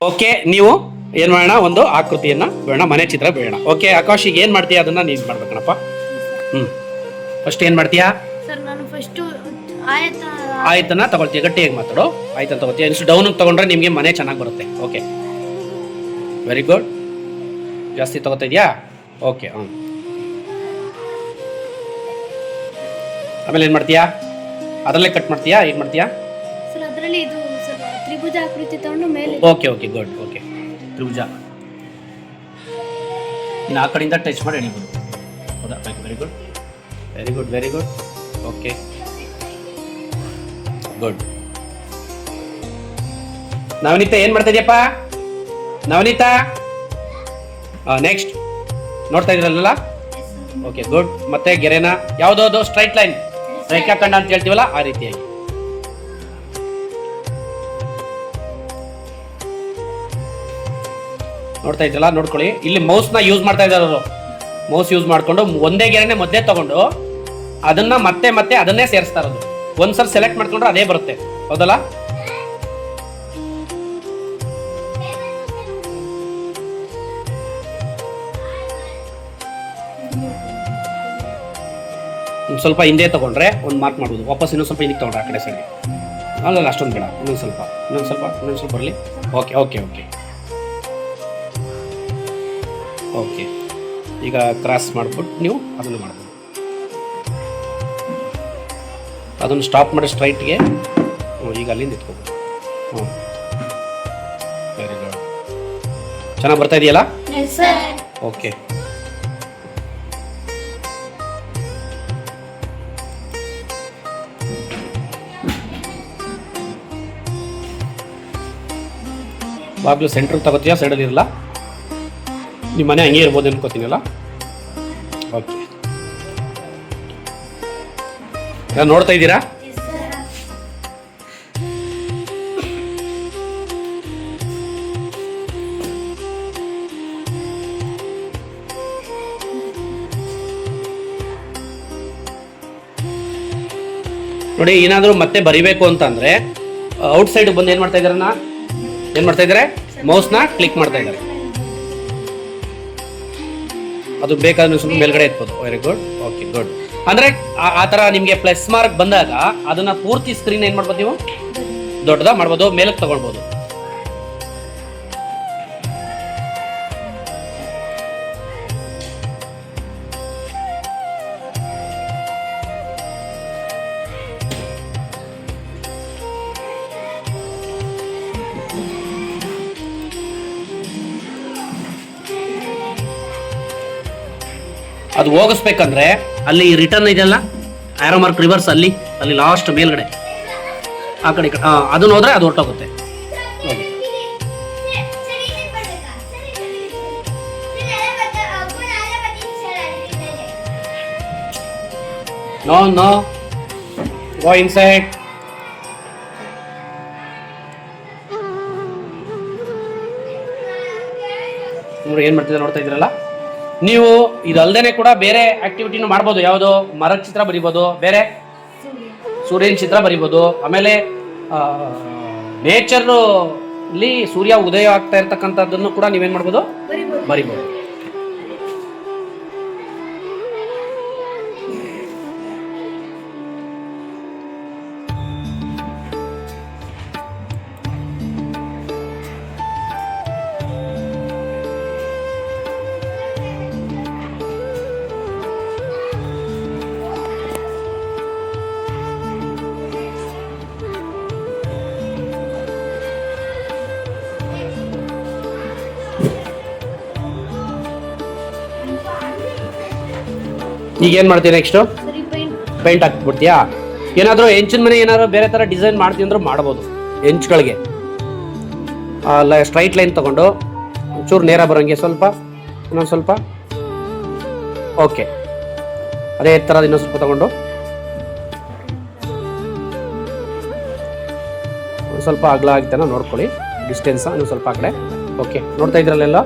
Okay, ನೀವು ಏನು ಮಾಡೋಣ, ಒಂದು ಆಕೃತಿಯನ್ನು ಬೇಡ, ಮನೆ ಚಿತ್ರ ಬೇಡ. ಓಕೆ ಆಕಾಶ್, ಈಗ ಏನು ಮಾಡ್ತೀಯ ಅದನ್ನು ನೀನು ಮಾಡ್ಬೇಕಣಪ್ಪ. ಫಸ್ಟ್ ಏನು ಮಾಡ್ತೀಯಾ? ಸರ್ ನಾನು ಫಸ್ಟು ಆಯ್ತನ್ನ ತಗೊಳ್ತೀಯ, ಗಟ್ಟಿಯಾಗಿ ಮಾತಾಡು. ಆಯ್ತನ್ನ ತಗೊಳ್ತೀಯ, ಇಷ್ಟು ಡೌನಿಗೆ ತಗೊಂಡ್ರೆ ನಿಮಗೆ ಮನೆ ಚೆನ್ನಾಗಿ ಬರುತ್ತೆ. Okay, very good. ಜಾಸ್ತಿ ತಗೋತಾ ಇದೆಯಾ? ಓಕೆ. ಆಮೇಲೆ ಏನು ಮಾಡ್ತೀಯಾ? ಅದರಲ್ಲೇ ಕಟ್ ಮಾಡ್ತೀಯಾ? ಹೇಗೆ ಮಾಡ್ತೀಯಾ? ಸರ್ ಅದರಲ್ಲಿ ಇದು ಸರ್ ತ್ರಿಭುಜ ಆಕೃತಿ ತಗೊಂಡು ಮೇಲೆ. Okay okay, good. ಓಕೆ, ತ್ರಿಭುಜ ಇನ್ನು ಆ ಕಡೆಯಿಂದ ಟಚ್ ಮಾಡಿ ಎಳಿಬೋದು. ಹೌದಾ? Very good, very good, very good. Okay, good. Navaneetha ಏನು ಮಾಡ್ತಾ ಇದೆಯಪ್ಪ? ನವನೀತಾ, ನೆಕ್ಸ್ಟ್ ನೋಡ್ತಾ ಇದ್ರಲ್ಲ? Okay, good. ಮತ್ತೆ ಗೆರೆನ ಯಾವುದೋ ಸ್ಟ್ರೈಟ್ ಲೈನ್, ರೇಖಾಖಂಡ ಅಂತ ಹೇಳ್ತೀವಲ್ಲ, ಆ ರೀತಿಯಾಗಿ. ನೋಡ್ತಾ ಇದ್ರಲ್ಲ? ನೋಡ್ಕೊಳ್ಳಿ, ಇಲ್ಲಿ ಮೌಸ್ನ ಯೂಸ್ ಮಾಡ್ತಾ ಇದ್ದಾರೆ ಅವರು. ಮೌಸ್ ಯೂಸ್ ಮಾಡಿಕೊಂಡು ಒಂದೇ ಗೆರೆನೆ ಮಧ್ಯೆ ತಗೊಂಡು ಅದನ್ನ ಮತ್ತೆ ಅದನ್ನೇ ಸೇರಿಸ್ತಾ ಇರೋದು. ಒಂದ್ಸಲ ಸೆಲೆಕ್ಟ್ ಮಾಡ್ಕೊಂಡ್ರೆ ಅದೇ ಬರುತ್ತೆ. ಹೌದಲ್ಲ? ಸ್ವಲ್ಪ ಹಿಂದೆ ತಗೊಂಡ್ರೆ ಒಂದು ಮಾರ್ಕ್ ಮಾಡ್ಬೋದು. ವಾಪಸ್ ಇನ್ನೊಂದು ಸ್ವಲ್ಪ ಹಿಂದಕ್ಕೆ ತಗೊಂಡ್ರೆ ಆ ಕಡೆ ಸೈಡ್ ಅಲ್ಲ, ಅಷ್ಟೊಂದು ಬೇಡ. ಇನ್ನೊಂದು ಸ್ವಲ್ಪ ಬರಲಿ. Okay okay okay okay. ಈಗ ಕ್ರಾಸ್ ಮಾಡ್ಬಿಟ್ಟು ನೀವು ಅದನ್ನು ಮಾಡ್ಬೋದು. ಅದನ್ನು ಸ್ಟಾಪ್ ಮಾಡಿ ಸ್ಟ್ರೈಟ್ಗೆ. ಈಗ ಅಲ್ಲಿಂದ ಇಟ್ಕೋಬೋದು. Very good. ಚೆನ್ನಾಗಿ ಬರ್ತಾ ಇದೆಯಲ್ಲ? ಓಕೆ. ಬಾಗ್ಲು ಸೆಂಟ್ರಿಗೆ ತಗೋತೀಯಾ? ಸೈಡಲ್ಲಿ ಇರಲ್ಲ? ನಿಮ್ಮ ಮನೆ ಹಂಗೆ ಇರ್ಬೋದು ಅನ್ಕೋತೀನಲ್ಲ? ಓಕೆ, ನೋಡ್ತಾ ಇದ್ದೀರಾ? ನೋಡಿ, ಏನಾದರೂ ಮತ್ತೆ ಬರಿಬೇಕು ಅಂತಂದ್ರೆ ಔಟ್ ಸೈಡ್ ಬಂದು ಏನು ಮಾಡ್ತಾ ಇದ್ದಾರೆ? ಮೌಸ್ನ ಕ್ಲಿಕ್ ಮಾಡ್ತಾ ಇದ್ದಾರೆ. ಅದು ಬೇಕಾದ್ರೆ ಸ್ವಲ್ಪ ಮೇಲ್ಗಡೆ ಎತ್ಬೋದು. Very good. Okay, good. ಅಂದ್ರೆ ಆ ತರ ನಿಮ್ಗೆ ಪ್ಲಸ್ ಮಾರ್ಕ್ ಬಂದಾಗ ಅದನ್ನ ಪೂರ್ತಿ ಸ್ಕ್ರೀನ್ ಏನ್ ಮಾಡ್ಬೋದು ನೀವು? ದೊಡ್ಡದ ಮಾಡ್ಬೋದು, ಮೇಲಕ್ಕೆ ತಗೊಳ್ಬೋದು. ಅದು ಹೋಗಿಸ್ಬೇಕಂದ್ರೆ ಅಲ್ಲಿ ರಿಟರ್ನ್ ಇದೆಯಲ್ಲ, ಆರೋ ಮಾರ್ಕ್ ರಿವರ್ಸ್, ಅಲ್ಲಿ ಲಾಸ್ಟ್ ಮೇಲ್ಗಡೆ ಆ ಕಡೆ ಅದನ್ನ ಹೋದ್ರೆ ಅದು ಹೊರಟೋಗುತ್ತೆ. No go inside. ನೋಡಿ ಏನು ಮಾಡ್ತಿದ್ದಾರೆ, ನೋಡ್ತಾ ಇದ್ದೀರಲ್ಲ? ನೀವು ಇದಲ್ದೇನೆ ಕೂಡ ಬೇರೆ ಆಕ್ಟಿವಿಟಿನೂ ಮಾಡ್ಬೋದು. ಯಾವುದು? ಮರದ ಚಿತ್ರ ಬರಿಬೋದು, ಬೇರೆ ಸೂರ್ಯನ ಚಿತ್ರ ಬರಿಬೋದು. ಆಮೇಲೆ ನೇಚರ್ಲಿ ಸೂರ್ಯ ಉದಯ ಆಗ್ತಾ ಇರ್ತಕ್ಕಂಥದ್ದನ್ನು ಕೂಡ ನೀವೇನ್ ಮಾಡ್ಬೋದು? ಬರಿಬೋದು. ಈಗ ಏನು ಮಾಡ್ತೀಯ? ನೆಕ್ಸ್ಟು ಪೇಂಟ್ ಹಾಕ್ಬಿಡ್ತೀಯಾ? ಏನಾದರೂ ಹೆಂಚಿನ ಮನೆ ಏನಾದರೂ ಬೇರೆ ಥರ ಡಿಸೈನ್ ಮಾಡ್ತೀವಿ ಅಂದ್ರೂ ಮಾಡ್ಬೋದು. ಹೆಂಚ್ಗಳಿಗೆ ಅಲ್ಲ, ಸ್ಟ್ರೈಟ್ ಲೈನ್ ತಗೊಂಡು ಒಂಚೂರು ನೇರ ಬರೋಂಗೆ ಸ್ವಲ್ಪ, ಇನ್ನೊಂದು ಸ್ವಲ್ಪ. ಓಕೆ, ಅದೇ ಥರದ ಇನ್ನೊಂದು ಸ್ವಲ್ಪ ತಗೊಂಡು ಒಂದು ಸ್ವಲ್ಪ ಅಗಲ ಆಗ್ತಾನೆ ನೋಡ್ಕೊಳ್ಳಿ, ಡಿಸ್ಟೆನ್ಸ್ ಇನ್ನೊಂದು ಸ್ವಲ್ಪ ಆ ಕಡೆ. ಓಕೆ, ನೋಡ್ತಾ ಇದ್ರಲ್ಲೆಲ್ಲ?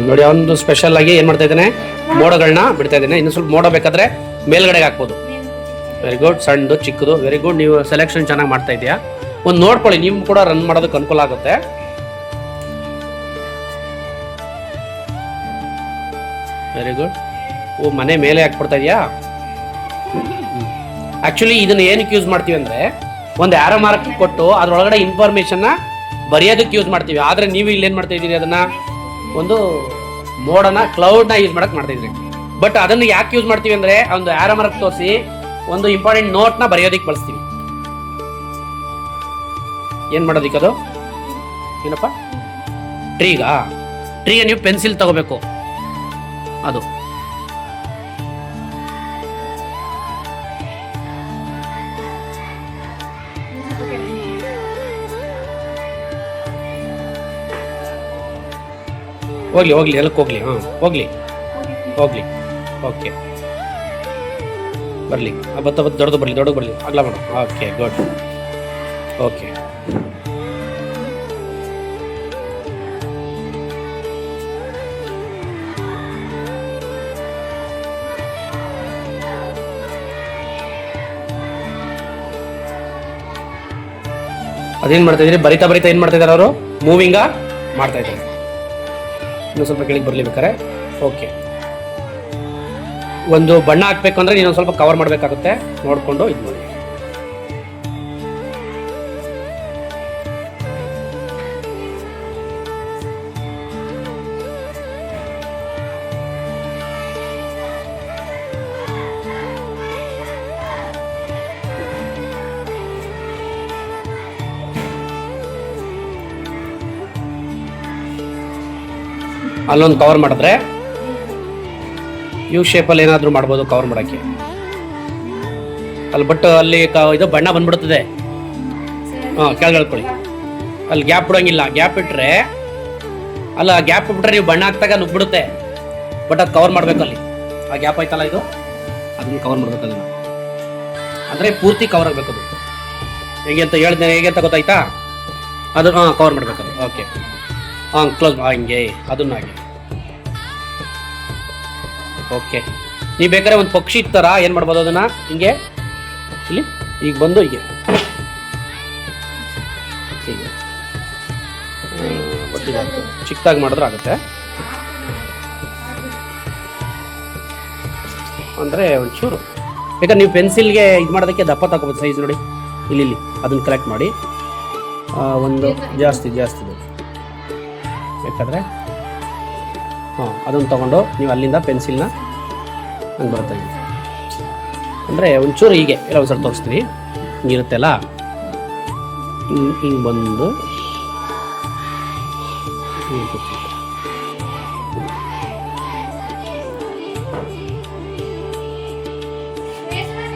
ನೋಡಿ ಅವನದು ಸ್ಪೆಷಲ್ ಆಗಿ ಏನು ಮಾಡ್ತಾ ಇದ್ದಾನೆ, ಮೋಡಗಳನ್ನ ಬಿಡ್ತಾ ಇದ್ದಾನೆ. ಇನ್ನು ಸ್ವಲ್ಪ ಮೋಡ ಬೇಕಾದ್ರೆ ಮೇಲ್ಗಡೆಗೆ ಹಾಕ್ಬೋದು. Very good. ಸಣ್ಣದು ಚಿಕ್ಕದು, ವೆರಿ ಗುಡ್. ನೀವು ಸೆಲೆಕ್ಷನ್ ಚೆನ್ನಾಗಿ ಮಾಡ್ತಾ ಇದೆಯಾ. ಒಂದು ನೋಡ್ಕೊಳ್ಳಿ, ನೀವು ಕೂಡ ರನ್ ಮಾಡೋದಕ್ಕೆ ಅನುಕೂಲ ಆಗುತ್ತೆ. Very good. ಓ, ಮನೆ ಮೇಲೆ ಹಾಕ್ಬಿಡ್ತಾ ಇದೆಯಾ. ಆಕ್ಚುಲಿ ಇದನ್ನ ಏನಕ್ಕೆ ಯೂಸ್ ಮಾಡ್ತೀವಿ ಅಂದ್ರೆ, ಒಂದು ಆರೋ ಮಾರ್ಕ್ ಕೊಟ್ಟು ಅದ್ರೊಳಗಡೆ ಇನ್ಫಾರ್ಮೇಶನ್ನ ಬರೆಯೋದಕ್ಕೆ ಯೂಸ್ ಮಾಡ್ತೀವಿ. ಆದ್ರೆ ನೀವು ಇಲ್ಲಿ ಏನ್ ಮಾಡ್ತಾ ಇದ್ದೀರಿ, ಅದನ್ನ ಒಂದು ಮೋಡನ ಕ್ಲೌಡ್ನ ಯೂಸ್ ಮಾಡಕ್ ಮಾಡ್ತಾ ಇದ್ರಿ. ಬಟ್ ಅದನ್ನ ಯಾಕೆ ಯೂಸ್ ಮಾಡ್ತೀವಿ ಅಂದ್ರೆ, ಒಂದು ಆರೋ ಮಾರ್ಕ್ ತೋರಿಸಿ ಒಂದು ಇಂಪಾರ್ಟೆಂಟ್ ನೋಟ್ನ ಬರೆಯೋದಕ್ಕೆ ಬಳಸ್ತೀವಿ. ಏನ್ ಮಾಡೋದಿಕ್ಕೆ ಅದು ಏನಪ್ಪ, ಟ್ರೀಗೆ ನೀವು ಪೆನ್ಸಿಲ್ ತಗೋಬೇಕು. ಅದು ಹೋಗ್ಲಿ ಎಲ್ಲಕ್ಕೆ ಹೋಗ್ಲಿ. ಹೋಗ್ಲಿ. ಓಕೆ, ಬರಲಿ. ದೊಡ್ಡದು ಬರಲಿ ಅಗ್ಲ ಮಾಡು. Okay, good. ಓಕೆ, ಅದೇನ್ ಮಾಡ್ತಾ ಇದ್ರಿ, ಬರಿತಾ ಏನ್ ಮಾಡ್ತಾ ಇದಾರೆ ಅವರು, ಮೂವಿಂಗ ಮಾಡ್ತಾ ಇದ್ದಾರೆ. ಇನ್ನೊಂದು ಸ್ವಲ್ಪ ಕೆಳಗೆ ಬರ್ಲಿ ಬೇಕಾರೆ. ಓಕೆ, ಒಂದು ಬಣ್ಣ ಹಾಕ್ಬೇಕು ಅಂದ್ರೆ ನೀನು ಸ್ವಲ್ಪ ಕವರ್ ಮಾಡಬೇಕಾಗುತ್ತೆ, ನೋಡ್ಕೊಂಡು ಇದು ಮಾಡಿ. ಅಲ್ಲೊಂದು ಕವರ್ ಮಾಡಿದ್ರೆ ಯು ಶೇಪಲ್ಲಿ ಏನಾದರೂ ಮಾಡ್ಬೋದು ಕವರ್ ಮಾಡೋಕ್ಕೆ. ಅಲ್ಲಿ ಬಟ್ ಅಲ್ಲಿ ಇದು ಬಣ್ಣ ಬಂದ್ಬಿಡ್ತದೆ. ಕೆಳಗೆ ಹೇಳ್ಕೊಳ್ಳಿ. ಅಲ್ಲಿ ಗ್ಯಾಪ್ ಬಿಡೋಂಗಿಲ್ಲ. ಗ್ಯಾಪ್ ಇಟ್ಟರೆ ಗ್ಯಾಪ್ ಬಿಟ್ರೆ ನೀವು ಬಣ್ಣ ಹಾಕ್ತಾಗ ನುಗ್ಬಿಡುತ್ತೆ. ಬಟ್ ಅದು ಕವರ್ ಮಾಡ್ಬೇಕು. ಅಲ್ಲಿ ಆ ಗ್ಯಾಪ್ ಆಯ್ತಲ್ಲ, ಇದು ಅದನ್ನ ಕವರ್ ಮಾಡ್ಬೇಕು. ಅದನ್ನು ಅಂದರೆ ಪೂರ್ತಿ ಕವರ್ ಆಗಬೇಕು. ಅದು ಹೇಗೆ ಅಂತ ಗೊತ್ತಾಯ್ತಾ? ಅದು ಕವರ್ ಮಾಡ್ಬೇಕು ಅದು. ಓಕೆ, ಕ್ಲೋಸ್ ಹಿಂಗೆ ಅದನ್ನ ಹಾಗೆ. ಓಕೆ, ನೀವು ಬೇಕಾದ್ರೆ ಒಂದು ಪಕ್ಷಿ ಥರ ಏನು ಮಾಡ್ಬೋದು, ಅದನ್ನ ಹಿಂಗೆ ಇಲ್ಲಿ ಈಗ ಬಂದು ಹೀಗೆ ಚಿಕ್ಕದಾಗಿ ಮಾಡಿದ್ರೆ ಆಗುತ್ತೆ. ಅಂದರೆ ಒಂಚೂರು ಬೇಕಾದ್ರೆ ನೀವು ಪೆನ್ಸಿಲ್ಗೆ ಇದು ಮಾಡೋದಕ್ಕೆ ದಪ್ಪ ತಗೋಬೋದು. ಸೈಜ್ ನೋಡಿ, ಇಲ್ಲಿ ಅದನ್ನು ಕಲೆಕ್ಟ್ ಮಾಡಿ. ಒಂದು ಜಾಸ್ತಿ ಬೇಕಾದರೆ ಅದನ್ನು ತೊಗೊಂಡು ನೀವು ಅಲ್ಲಿಂದ ಪೆನ್ಸಿಲ್ನ ಹಂಗೆ ಬರುತ್ತೆ. ಅಂದರೆ ಒಂಚೂರು ಹೀಗೆ ಎಲ್ಲ ಒಂದು ಸ್ವಲ್ಪ ತೋರಿಸ್ತೀವಿ. ಹಿಂಗಿರುತ್ತೆಲ್ಲ, ಹಿಂಗೆ ಬಂದು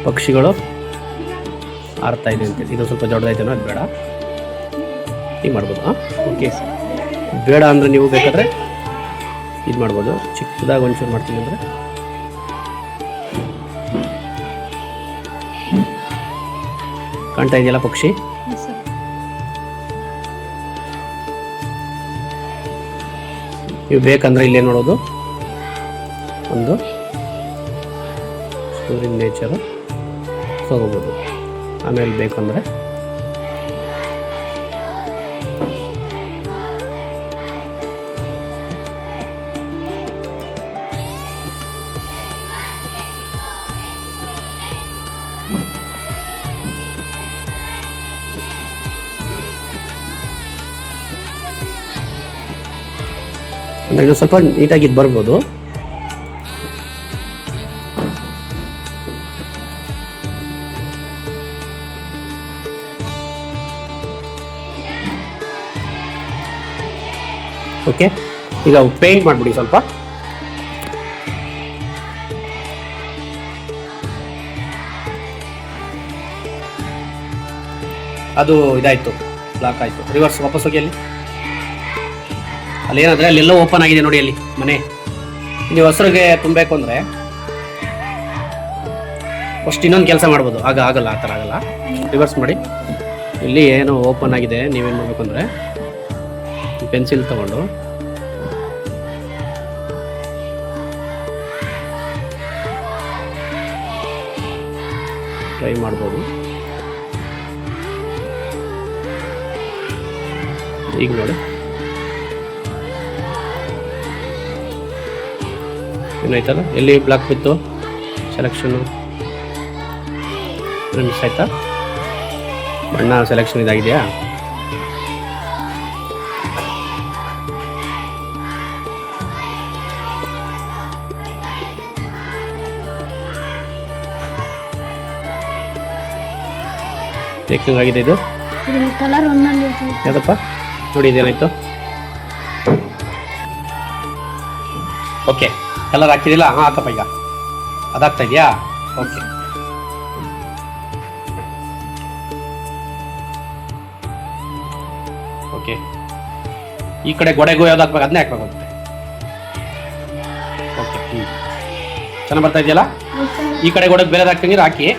ಪಕ್ಷಿಗಳು ಆರ್ತಾ ಇದೆ ಅಂತೇಳಿ. ಇದು ಸ್ವಲ್ಪ ದೊಡ್ಡದಾಯ್ತೇನೋ, ಅದು ಬೇಡ. ಹಿಂಗೆ ಮಾಡ್ಬೋದು. ಓಕೆ, ಬೇಡ ಅಂದರೆ ನೀವು ಬೇಕಾದರೆ ಇದು ಮಾಡ್ಬೋದು. ಚಿಕ್ಕದಾಗಿ ಒಂಚೂರು ಮಾಡ್ತೀನಿ ಅಂದರೆ ಕಾಣ್ತಾ ಇದೆಯಲ್ಲ ಪಕ್ಷಿ. ನೀವು ಬೇಕಂದ್ರೆ ಇಲ್ಲೇ ನೋಡೋದು, ಒಂದು ಸೂರ್ಯನ ನೇಚರು ತಗೋಬೋದು. ಆಮೇಲೆ ಬೇಕಂದರೆ ಇನ್ನೂ ಸ್ವಲ್ಪ ನೀಟಾಗಿ ಇದು ಬರ್ಬೋದು. ಓಕೆ, ಈಗ ಪೇಂಟ್ ಮಾಡಿಬಿಡಿ ಸ್ವಲ್ಪ. ಅದು ಇದಾಯಿತು, ಬ್ಲಾಕ್ ಆಯಿತು. ರಿವರ್ಸ್ ವಾಪಸ್ ಹೋಗಿ. ಅಲ್ಲಿ ಏನಾದರೆ ಅಲ್ಲೆಲ್ಲ ಓಪನ್ ಆಗಿದೆ ನೋಡಿ, ಅಲ್ಲಿ ಮನೆ. ನೀವು ಹಸಿರಿಗೆ ತುಂಬಬೇಕು ಅಂದರೆ ಫಸ್ಟ್ ಇನ್ನೊಂದು ಕೆಲಸ ಮಾಡ್ಬೋದು. ಆಗಲ್ಲ, ಆ ಥರ ಆಗಲ್ಲ. ರಿವರ್ಸ್ ಮಾಡಿ. ಇಲ್ಲಿ ಏನು ಓಪನ್ ಆಗಿದೆ, ನೀವೇನು ಮಾಡಬೇಕು ಅಂದರೆ ಪೆನ್ಸಿಲ್ ತಗೊಂಡು ಟ್ರೈ ಮಾಡ್ಬೋದು. ಈಗ ನೋಡಿ ಏನಾಯ್ತಲ್ಲ, ಎಲ್ಲಿ ಬ್ಲಾಕ್ ಬಿತ್ತು ಸೆಲೆಕ್ಷನ್ನು ಮಿಸ್ ಆಯ್ತಾ? ಬಣ್ಣ ಸೆಲೆಕ್ಷನ್ ಇದಾಗಿದೆಯಾ? ಆಗಿದೆ ಇದು ಕಲರ್ ಒಂದಲ್ಲಿ ಯಾವ್ದಪ್ಪ ನೋಡಿ, ಇದೇನಾಯ್ತು? Okay, colour ಹಾಕಿದಿಲ್ಲ. ಹಾಂ, ಹಾಕಪ್ಪ. ಈಗ ಅದಾಗ್ತಾ ಇದೆಯಾ? ಓಕೆ. ಓಕೆ, ಈ ಕಡೆ ಗೋಡೆಗೂ ಯಾವ್ದು ಹಾಕ್ಬೇಕು ಅದನ್ನೇ ಹಾಕ್ಬೇಕಾಗುತ್ತೆ. ಓಕೆ, ಚೆನ್ನಾಗಿ ಬರ್ತಾ ಇದೆಯಲ್ಲ? ಈ ಕಡೆ ಗೋಡೆಗೆ ಬೇರೆ ಹಾಕ್ತಂಗಿದ್ರೆ ಹಾಕಿ.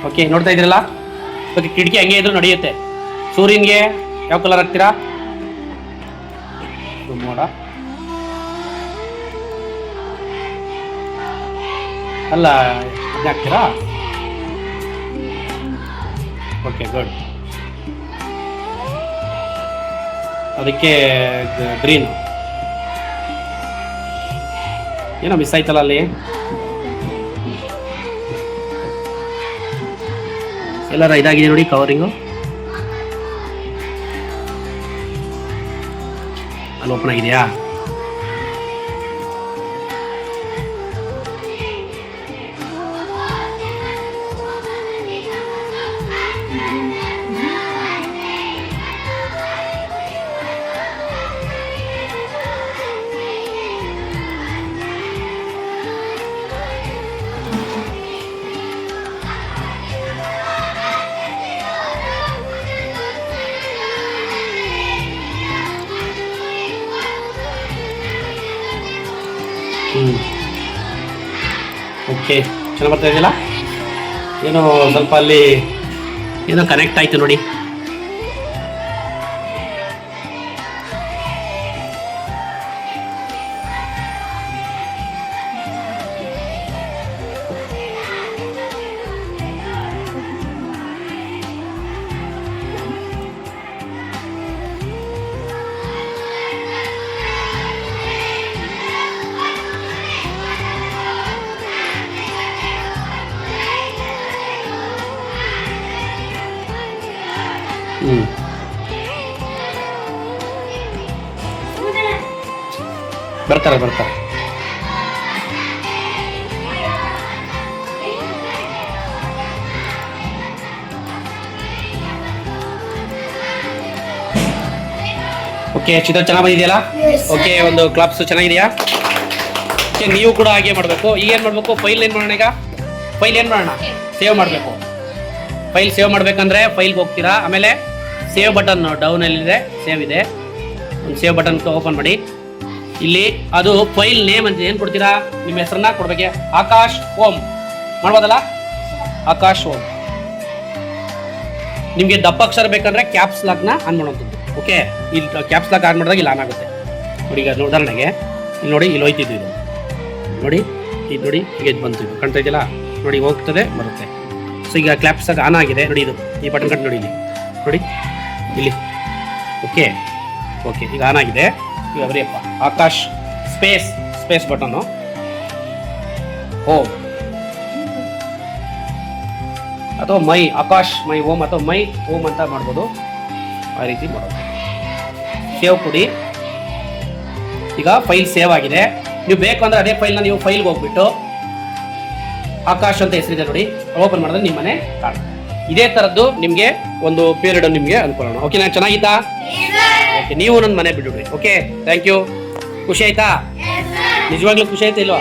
ಓಕೆ, ನೋಡ್ತಾ ಇದ್ದೀರಲ್ಲ? ಓಕೆ, ಕಿಟಕಿ ಹಂಗೆ ಇದ್ರೂ ನಡೆಯುತ್ತೆ. ಸೂರ್ಯನ್ಗೆ ಯಾವ ಕಲರ್ ಹಾಕ್ತೀರಾ? ಮೋಡ ಅಲ್ಲ, ಅದನ್ನ ಹಾಕ್ತೀರಾ? Okay, good. ಅದಕ್ಕೆ ಗ್ರೀನ್ ಏನೋ ಮಿಸ್ ಆಯ್ತಲ್ಲ ಅಲ್ಲಿ. ಎಲ್ಲರ ಇದಾಗಿದೆ ನೋಡಿ ಕವರಿಂಗು. ಅಲ್ಲಿ ಓಪನ್ ಆಗಿದೆಯಾ? ಓಕೆ, ಚೆನ್ನಾಗಿ ಬರ್ತಾ ಇದೆಯಲ್ಲ? ಏನೋ ಸ್ವಲ್ಪ ಅಲ್ಲಿ ಏನೋ ಕನೆಕ್ಟ್ ಆಯ್ತು ನೋಡಿ. ಬರ್ತಾರೆ. ಓಕೆ, ಚಿತ್ರ ಚೆನ್ನಾಗಿ ಬಂದಿದೆಯಲ್ಲ? ಓಕೆ, ಒಂದು ಕ್ಲಾಪ್ಸ್ ಚೆನ್ನಾಗಿದೆಯಾ? ಓಕೆ, ನೀವು ಕೂಡ ಹಾಗೆ ಮಾಡಬೇಕು. ಈಗ ಏನು ಮಾಡಬೇಕು? ಫೈಲ್ ಏನು ಮಾಡೋಣ? ಈಗ ಫೈಲ್ ಏನು ಮಾಡೋಣ? ಸೇವ್ ಮಾಡಬೇಕು. ಫೈಲ್ ಸೇವ್ ಮಾಡಬೇಕಂದ್ರೆ ಫೈಲ್ಗೆ ಹೋಗ್ತೀರಾ. ಆಮೇಲೆ ಸೇವ್ ಬಟನ್ ಡೌನಲ್ಲಿದೆ, ಸೇವ್ ಇದೆ. ಒಂದು ಸೇವ್ ಬಟನ್ ಓಪನ್ ಮಾಡಿ. ಇಲ್ಲಿ ಅದು ಫೈಲ್ ನೇಮ್ ಅಂತ ಏನು ಕೊಡ್ತೀರಾ? ನಿಮ್ಮ ಹೆಸರನ್ನ ಕೊಡ್ಬೇಕು. ಆಕಾಶ್ ಓಂ ಮಾಡ್ಬೋದಲ್ಲ? ಆಕಾಶ್ ಓಂ. ನಿಮಗೆ ದಪ್ಪ ಅಕ್ಷರ ಬೇಕಂದ್ರೆ ಕ್ಯಾಪ್ಸ್ ಲಾಕ್ನ ಆನ್ ಮಾಡೋಂಥದ್ದು. ಓಕೆ, ಇಲ್ಲಿ ಕ್ಯಾಪ್ಸ್ ಲಾಕ್ ಆನ್ ಮಾಡಿದಾಗ ಇಲ್ಲಿ ಆನ್ ಆಗುತ್ತೆ ನೋಡಿ. ಈಗ ಉದಾಹರಣೆಗೆ ಇಲ್ಲಿ ನೋಡಿ, ಇಲ್ಲಿ ಹೋಯ್ತಿದ್ದು ಇದು ನೋಡಿ, ಇದು ನೋಡಿ, ಈಗ ಇದು ಬಂತು. ಇದು ಕಾಣ್ತಾ ಇದೆಯಲ್ಲ ನೋಡಿ, ಹೋಗ್ತದೆ ಬರುತ್ತೆ. ಸೊ ಈಗ ಕ್ಯಾಪ್ಸ್ ಲಾಕ್ ಆನ್ ಆಗಿದೆ ನೋಡಿ. ಇದು ಈ ಬಟನ್ ಕಟ್ ನೋಡಿ, ಇಲ್ಲಿ ನೋಡಿ, ಇಲ್ಲಿ. ಓಕೆ, ಈಗ ಆನ್ ಆಗಿದೆ. ಈಗ ಬರೀಪ್ಪ ಆಕಾಶ್ ಸ್ಪೇಸ್ ಬಟನ್ನು ಓಂ ಅಥವಾ ಮೈ ಆಕಾಶ್ ಮೈ ಓಂ ಅಥವಾ ಮೈ ಓಂ ಅಂತ ಮಾಡ್ಬೋದು. ಆ ರೀತಿ ಮಾಡೋದು. ಸೇವ್ ಕೊಡಿ. ಈಗ ಫೈಲ್ ಸೇವ್ ಆಗಿದೆ. ನೀವು ಬೇಕು ಅಂದ್ರೆ ಅದೇ ಫೈಲ್ನ ನೀವು ಫೈಲ್ಗೆ ಹೋಗ್ಬಿಟ್ಟು ಆಕಾಶ್ ಅಂತ ಹೆಸರಿದೆ ನೋಡಿ, ಓಪನ್ ಮಾಡಿದ್ರೆ ನಿಮ್ಮ ಮನೆ ಕಾಣುತ್ತೆ. ಇದೇ ಥರದ್ದು ನಿಮಗೆ ಒಂದು ಪೀರಿಯಡ್ ನಿಮಗೆ ಅನ್ಕೊಳ್ಳೋಣ. ಓಕೆ, ನಾನು ಚೆನ್ನಾಗಿತ್ತಾ? ಓಕೆ, ನೀವು ನನ್ನ ಮನೆ ಬಿಡ್ಬಿಡ್ರಿ. Okay, thank you. ಖುಷಿ ಆಯ್ತಾ? ನಿಜವಾಗ್ಲೂ ಖುಷಿ ಆಯ್ತಾ ಇಲ್ವಾ?